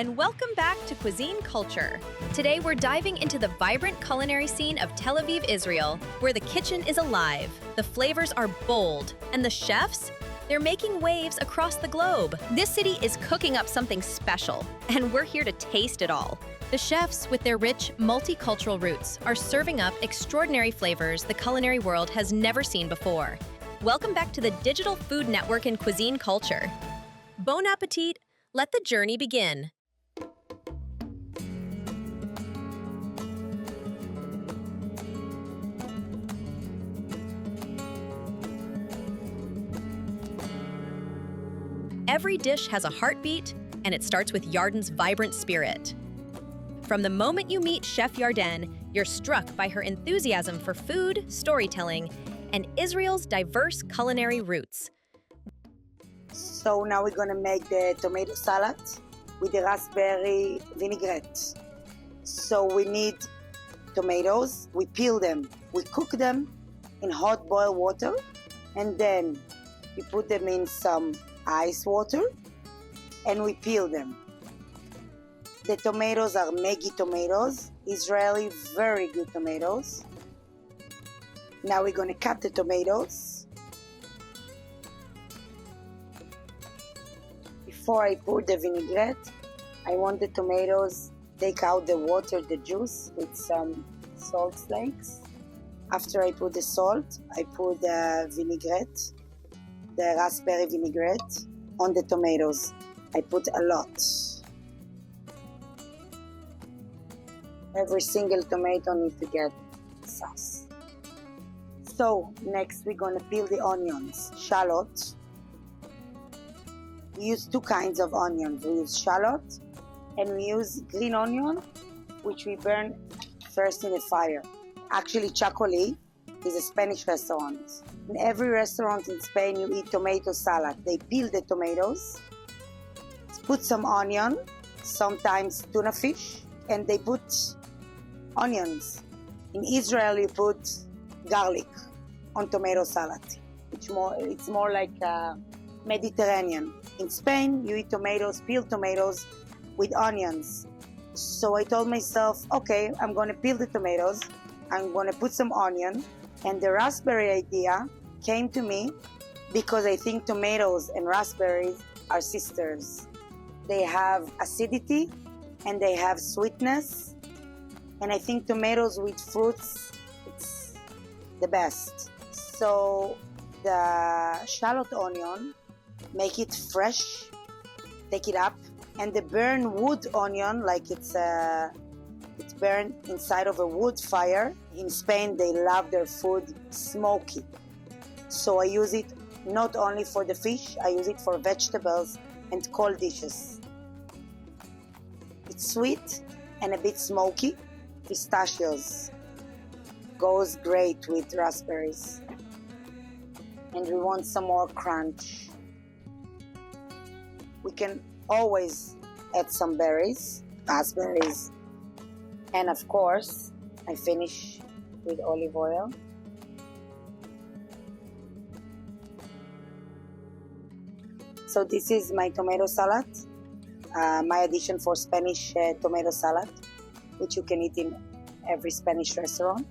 and welcome back to Cuisine Culture. Today we're diving into the vibrant culinary scene of Tel Aviv, Israel, where the kitchen is alive, the flavors are bold, and the chefs, they're making waves across the globe. This city is cooking up something special, and we're here to taste it all. The chefs, with their rich, multicultural roots, are serving up extraordinary flavors the culinary world has never seen before. Welcome back to the Digital Food Network and Cuisine Culture. Bon appetit! Let the journey begin. Every dish has a heartbeat, and it starts with Yarden's vibrant spirit. From the moment you meet Chef Yarden, you're struck by her enthusiasm for food, storytelling, and Israel's diverse culinary roots. So now we're gonna make the tomato salad with the raspberry vinaigrette. So we need tomatoes, we peel them, we cook them in hot boiled water, and then we put them in some ice water, and we peel them. The tomatoes are Maggi tomatoes, Israeli very good tomatoes. Now we're gonna cut the tomatoes. Before I pour the vinaigrette, I want the tomatoes, take out the water, the juice, with some salt flakes. After I put the salt, I put the vinaigrette, the raspberry vinaigrette, on the tomatoes. I put a lot. Every single tomato needs to get sauce. So next we're gonna peel the onions, shallot. We use two kinds of onions. We use shallot and we use green onion, which we burn first in the fire. Actually, Chacoli is a Spanish restaurant. In every restaurant in Spain, you eat tomato salad. They peel the tomatoes, put some onion, sometimes tuna fish, and they put onions. In Israel, you put garlic on tomato salad. It's more like Mediterranean. In Spain, you eat tomatoes, peeled tomatoes with onions. So I told myself, okay, I'm gonna peel the tomatoes, I'm gonna put some onion, and the raspberry idea came to me because I think tomatoes and raspberries are sisters. They have acidity and they have sweetness, and I think tomatoes with fruits, it's the best. So the shallot onion, make it fresh, take it up, and the burn wood onion, like it's burned inside of a wood fire. In Spain, they love their food smoky. So I use it not only for the fish, I use it for vegetables and cold dishes. It's sweet and a bit smoky. Pistachios goes great with raspberries. And we want some more crunch. We can always add some berries, raspberries, and of course, I finish with olive oil. So this is my tomato salad, my addition for Spanish tomato salad, which you can eat in every Spanish restaurant.